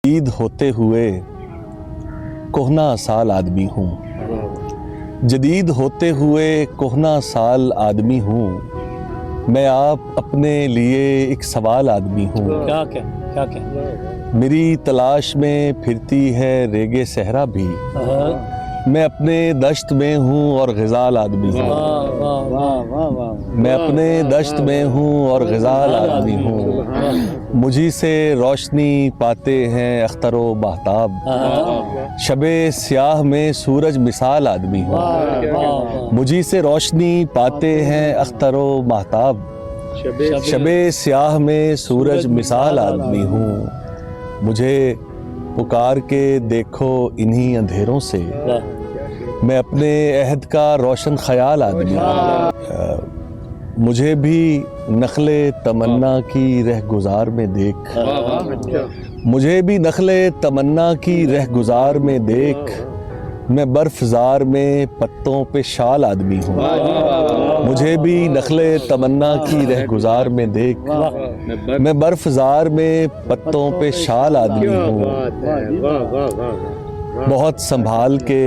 ईद होते हुए कोहना साल आदमी हूँ, जदीद होते हुए कोहना साल आदमी हूँ। मैं आप अपने लिए एक सवाल आदमी हूँ। क्या मेरी तलाश में फिरती है रेगे सहरा भी। मैं अपने दश्त में हूँ और ग़िज़ाल आदमी हूँ। मैं अपने दश्त में हूँ और ग़िज़ाल आदमी हूँ। मुझी से रोशनी पाते हैं अख्तर व महताब। शबे स्याह में सूरज मिसाल आदमी हूँ। मुझी से रोशनी पाते हैं अख्तर व महताब। शबे स्याह में सूरज मिसाल आदमी हूँ। मुझे पुकार के देखो इन्हीं अंधेरों से, मैं अपने अहद का रोशन ख्याल आदमी हूँ। मुझे भी नखले तमन्ना की रह गुजार में देख, मुझे भी नखले तमन्ना की रह गुजार में देख। मैं बर्फ़ज़ार में पत्तों पे शाल आदमी हूँ। मुझे भी नखले तमन्ना की रह गुजार में देख, मैं बर्फ़ज़ार में पत्तों पे शाल आदमी हूँ। बहुत संभाल के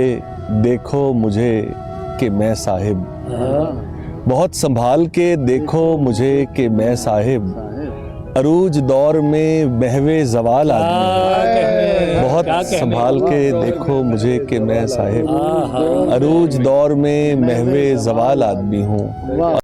देखो मुझे कि मैं साहिब, बहुत संभाल के देखो मुझे कि मैं साहिब अरूज दौर में महवे ज़वाल आदमी हूँ। बहुत संभाल के देखो मुझे कि मैं साहिब अरूज दौर में महवे ज़वाल आदमी हूँ।